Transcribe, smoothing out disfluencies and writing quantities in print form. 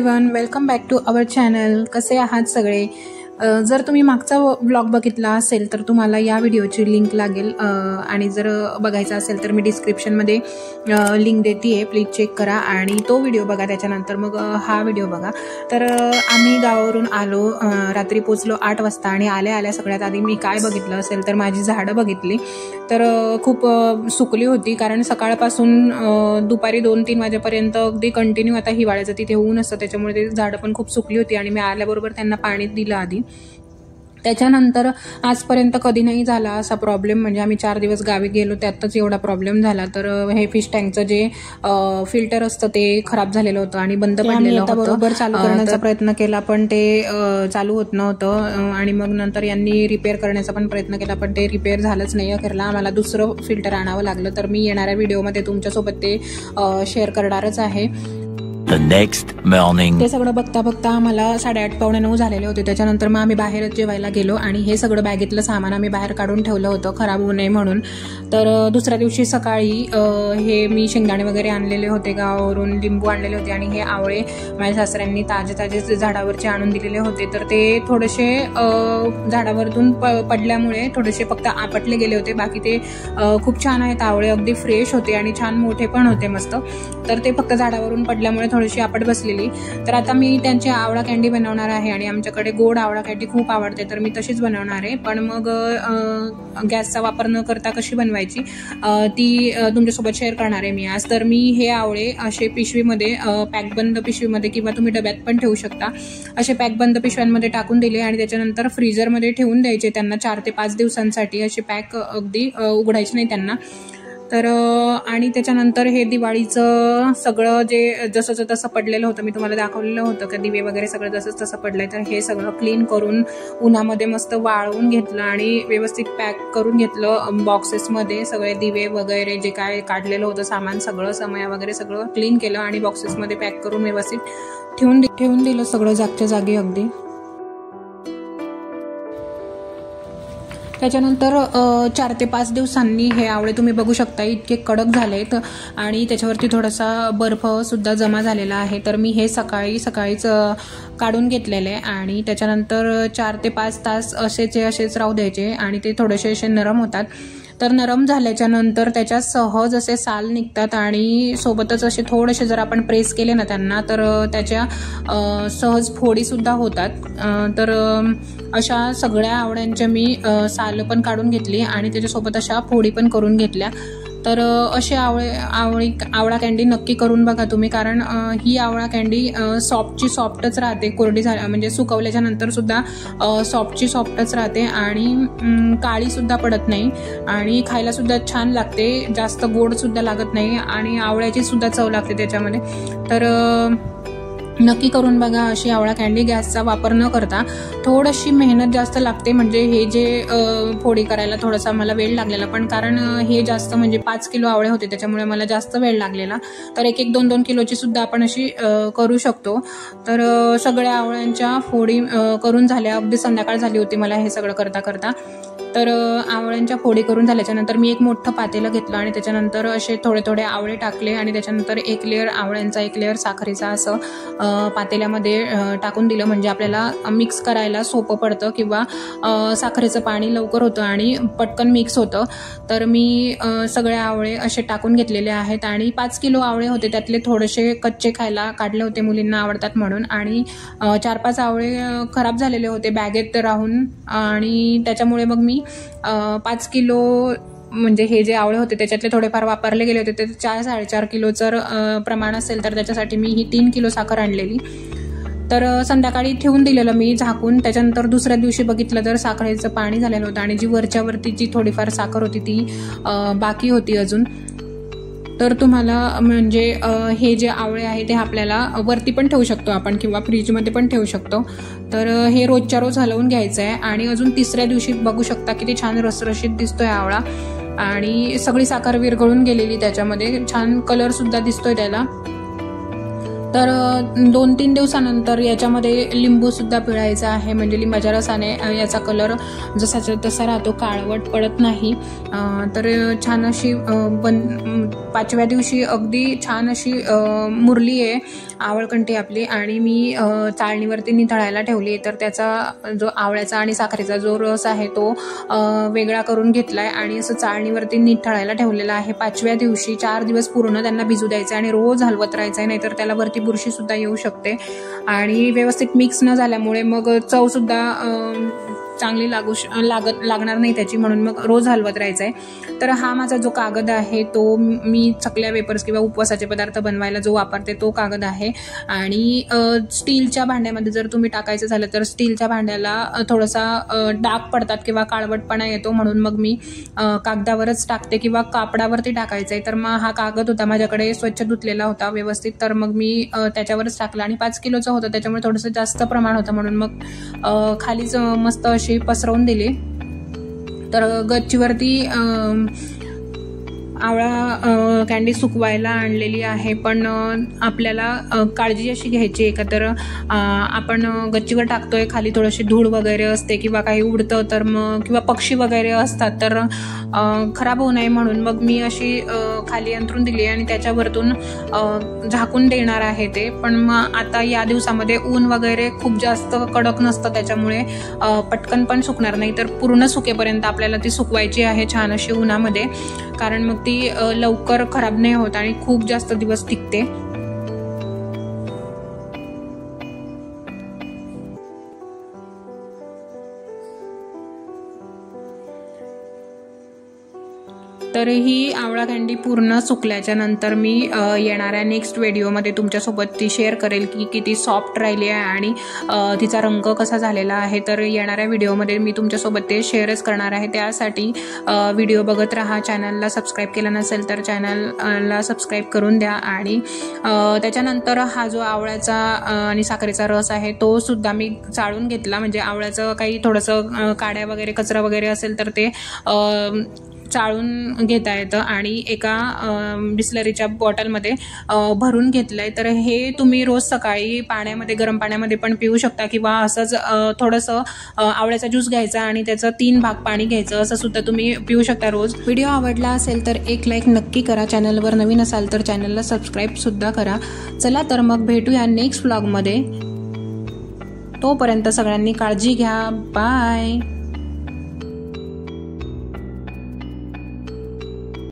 Everyone, welcome back to our channel. कसे आहात सगळे? जर तुम्ही मागचा ब्लॉग बघितला असेल तर तुम्हाला या व्हिडिओची लिंक लागेल आणि जर बघायचा असेल तर मी डिस्क्रिप्शनमध्ये लिंक देते, प्लीज चेक करा आणि तो व्हिडिओ बघा. त्याच्यानंतर मग हा व्हिडिओ बघा. तर आम्ही गावावरून आलो, रात्री पोचलो 8 वाजता आणि आल्या सगळ्यात आधी मी काय बघितलं असेल तर माझी झाडं बघितली. तर खूप सुकली होती, कारण सकाळपासून दुपारी 2-3 वाजेपर्यंत अगदी कंटिन्यू आता हिवाळ्याचं तिथे ऊन असतं, त्याच्यामुळे ते झाडं पण खूप सुकली होती आणि मी आल्याबरोबर त्यांना पाणी दिलं आधी. त्याच्यानंतर आजपर्यंत कधी नाही झाला असा प्रॉब्लेम, म्हणजे आम्ही 4 दिवस गावी गेलो त्यातच एवढा प्रॉब्लेम झाला. तर हे फिश टँकचं जे फिल्टर असतं ते खराब झालेलं होतं आणि बंद पडलेलं होतं. बरोबर चालू करण्याचा प्रयत्न केला पण ते चालू होत नव्हतं आणि मग नंतर यांनी रिपेअर करण्याचा पण प्रयत्न केला पण ते रिपेअर झालंच नाही. अखेरला आम्हाला दुसरं फिल्टर आणावं लागलं. तर मी येणाऱ्या व्हिडिओमध्ये तुमच्यासोबत ते शेअर करणारच आहे. ते सगळं बघता बघता आम्हाला 8:30-9 झालेले होते. त्याच्यानंतर मग आम्ही बाहेरच जेवायला गेलो आणि हे सगळं बॅगेतलं सामान आम्ही बाहेर काढून ठेवलं होतं खराब होऊ नये म्हणून. तर दुसऱ्या दिवशी सकाळी हे मी शेंगदाणे वगैरे आणलेले होते गावावरून, लिंबू आणलेले होते आणि हे आवळे माझ्या सासऱ्यांनी ताजे झाडावरचे आणून दिलेले होते. तर ते थोडेसे झाडावरतून पडल्यामुळे थोडेसे फक्त आपटले गेले होते, बाकी ते खूप छान आहेत आवळे, अगदी फ्रेश होते आणि छान मोठे पण होते मस्त. तर ते फक्त झाडावरून पडल्यामुळे थोडीशी आपट बसलेली. तर आता मी त्यांची आवळा कँडी बनवणार आहे आणि आमच्याकडे गोड आवळा कँडी खूप आवडते, तर मी तशीच बनवणार आहे. पण मग गॅसचा वापर न करता कशी बनवायची ती तुमच्यासोबत शेअर करणार आहे मी आज. तर मी हे आवळे असे पिशवीमध्ये, पॅकबंद पिशवीमध्ये किंवा तुम्ही डब्यात पण ठेवू शकता, असे पॅकबंद पिशव्यांमध्ये टाकून दिले आणि त्याच्यानंतर फ्रीजरमध्ये ठेवून द्यायचे त्यांना 4 ते 5 दिवसांसाठी. असे पॅक अगदी उघडायचे नाही त्यांना. तर आणि त्याच्यानंतर हे दिवाळीचं सगळं जे जसं तसं पडलेलं होतं, मी तुम्हाला दाखवलेलं होतं का दिवे वगैरे सगळं जसंच तसं पडलंय. तर हे सगळं क्लीन करून उन्हामध्ये मस्त वाळवून घेतलं आणि व्यवस्थित पॅक करून घेतलं बॉक्सेसमध्ये. सगळे दिवे वगैरे जे काय काढलेलं होतं सामान, सगळं समया वगैरे सगळं क्लीन केलं आणि बॉक्सेसमध्ये पॅक करून व्यवस्थित ठेवून दिलं सगळं जागच्या जागी अगदी. त्याच्यानंतर 4 ते 5 दिवसांनी हे आवळे तुम्ही बघू शकता इतके कडक झालेत आणि त्याच्यावरती थोडासा बर्फ सुद्धा जमा झालेला आहे. तर मी हे सकाळीच काढून घेतलेले आणि त्याच्यानंतर 4 ते 5 तास असेच राहू द्यायचे आणि ते थोडेसे असे नरम होतात. तर नरम झाल्याच्या नंतर त्याच्यात सहज असे साल निघतात आणि सोबतच असे थोडेसे जर आपण प्रेस केले ना त्यांना तर त्याच्या सहज फोडीसुद्धा होतात. तर अशा सगळ्या आवळ्यांच्या मी साल पण काढून घेतली आणि त्याच्यासोबत अशा फोडी पण करून घेतल्या. तर अशी आवळा कँडी नक्की करून बघा तुम्ही, कारण ही आवळा कँडी सॉफ्टच राहते. कोरडी म्हणजे सुकवल्याच्या नंतर सुद्धा सॉफ्टच राहते आणि काळी सुद्धा पडत नाही आणि खायला सुद्धा छान लागते, जास्त गोड सुद्धा लागत नाही आणि आवळ्याची सुद्धा चव लागते त्याच्यामध्ये. तर नक्की करून बघा अशी आवळा कँडी. गॅसचा वापर न करता. थोडीशी मेहनत जास्त लागते, म्हणजे हे जे फोडी करायला थोडासा मला वेळ लागलेला, पण कारण हे जास्त म्हणजे 5 किलो आवळे होते त्याच्यामुळे मला जास्त वेळ लागलेला. तर 1-2 किलोची सुद्धा आपण अशी करू शकतो. तर सगळ्या आवळ्यांच्या फोडी करून झाल्या, अगदी संध्याकाळ झाली होती मला हे सगळं करता. तर आवळ्यांच्या फोडी करून झाल्याच्या नंतर मी एक मोठं पातेलं घेतलं आणि त्याच्यानंतर असे थोडे आवळे टाकले आणि त्याच्यानंतर 1 लेअर आवळ्यांचा 1 लेअर साखरेचा असं पातेल्यामध्ये टाकून दिलं, म्हणजे आपल्याला मिक्स करायला सोपं पडतं किंवा साखरेचं पाणी लवकर होतं आणि पटकन मिक्स होतं. तर मी सगळे आवळे असे टाकून घेतलेले आहेत आणि 5 किलो आवळे होते, त्यातले थोडेसे कच्चे खायला काढले होते, मुलींना आवडतात म्हणून, आणि 4-5 आवळे खराब झालेले होते बॅगेत राहून आणि त्याच्यामुळे मग मी 5 किलो म्हणजे हे जे आवळे होते त्याच्यातले थोडेफार वापरले गेले होते. ते 4-4.5 किलो जर प्रमाण असेल तर त्याच्यासाठी मी ही 3 किलो साखर आणलेली. तर संध्याकाळी ठेवून दिलेलं मी झाकून. त्याच्यानंतर दुसऱ्या दिवशी बघितलं तर साखरेचं पाणी झालेलं होतं आणि जी वरची जी थोडीफार साखर होती ती बाकी होती अजून. तर तुम्हाला म्हणजे हे जे आवळे आहे ते आपल्याला वरती पण ठेवू शकतो आपण किंवा फ्रीजमध्ये पण ठेवू शकतो. तर हे रोजच्या रोज हलवून घ्यायचं आहे आणि अजून तिसऱ्या दिवशी बघू शकता किती छान रसरशीत दिसतोय आवळा आणि सगळी साखर विरघळून गेलेली त्याच्यामध्ये, छान कलर सुद्धा दिसतोय त्याला. तर 2-3 दिवसानंतर याच्यामध्ये लिंबूसुद्धा पिळायचा आहे, म्हणजे लिंबाच्या रसाने याचा कलर जसाचा तसा राहतो, काळवट पडत नाही. तर छान अशी 5व्या दिवशी अगदी छान अशी मुरली आहे आवळकंठी आपली, आणि मी चाळणीवरती निथळायला ठेवली. तर त्याचा जो आवळ्याचा आणि साखरेचा जो रस आहे तो वेगळा करून घेतला आहे आणि असं चाळणीवरती निथळायला ठेवलेला आहे. 5व्या दिवशी 4 दिवस पूर्ण त्यांना भिजू द्यायचं आणि रोज हलवत राहायचं आहे, नाहीतर त्याला वरती बुरशीसुद्धा येऊ शकते. आणि व्यवस्थित मिक्स न झाल्यामुळे मग चवसुद्धा चांगली लागणार नाही त्याची, म्हणून मग रोज हलवत राहायचं आहे. तर हा माझा जो कागद आहे तो मी चकल्या वेपर्स किंवा उपवासाचे पदार्थ बनवायला जो वापरते तो कागद आहे. आणि स्टीलच्या भांड्यामध्ये जर तुम्ही टाकायचं झालं तर स्टीलच्या भांड्याला थोडासा डाग पडतात किंवा काळवटपणा येतो, म्हणून मग मी कागदावरच टाकते किंवा कापडावरती टाकायचं आहे. तर मग हा कागद होता माझ्याकडे, स्वच्छ धुतलेला होता व्यवस्थित, तर मग मी त्याच्यावरच टाकला. आणि 5 किलोचं होतं त्याच्यामुळे थोडंसं जास्त प्रमाण होतं, म्हणून मग खालीच मस्त अशी पसरवून दिली. तर गच्चीवरती आवळा कँडी सुकवायला आणलेली आहे, पण आपल्याला काळजी अशी घ्यायची आहे का, तर आपण गच्चीवर टाकतोय, खाली थोडीशी धूळ वगैरे असते किंवा काही उडतं तर मग, किंवा पक्षी वगैरे असतात तर खराब होऊ नये म्हणून मग मी अशी खाली अंथरून दिली आणि त्याच्यावरतून झाकून देणार आहे ते. पण मग आता या दिवसामध्ये ऊन वगैरे खूप जास्त कडक नसतं, त्याच्यामुळे पटकन पण सुकणार नाही. तर पूर्ण सुकेपर्यंत आपल्याला ती सुकवायची आहे छान अशी उन्हामध्ये, कारण मग ती लवकर खराब नाही होत आणि खूप जास्त दिवस टिकते. तर ही आवळा कँडी पूर्ण सुकल्याच्या नंतर मी येणाऱ्या नेक्स्ट व्हिडिओमध्ये तुमच्यासोबत ती शेअर करेल की किती सॉफ्ट राहिली आहे आणि तिचा रंग कसा झालेला आहे. तर येणाऱ्या व्हिडिओमध्ये मी तुमच्यासोबत ते शेअरच करणार आहे. त्यासाठी व्हिडिओ बघत राहा. चॅनलला सबस्क्राईब केलं नसेल तर चॅनलला सबस्क्राईब करून द्या. आणि त्याच्यानंतर हा जो आवळ्याचा आणि साखरेचा रस आहे तो सुद्धा मी चाळून घेतला, म्हणजे आवळ्याचं काही थोडंसं काड्या वगैरे कचरा वगैरे असेल तर ते चाळून घेता येतं आणि एका बिस्लरीच्या बॉटलमध्ये भरून घेतलंय. तर हे तुम्ही रोज सकाळी पाण्यामध्ये, गरम पाण्यामध्ये पण पिऊ शकता किंवा असंच थोडंसं आवळ्याचा ज्यूस घ्यायचा आणि त्याचं 3 भाग पाणी घ्यायचं, असं सुद्धा तुम्ही पिऊ शकता रोज. व्हिडिओ आवडला असेल तर एक लाईक नक्की करा. चॅनलवर नवीन असाल तर चॅनलला सबस्क्राईब सुद्धा करा. चला तर मग भेटूया नेक्स्ट व्लॉगमध्ये. तोपर्यंत सगळ्यांनी काळजी घ्या. बाय.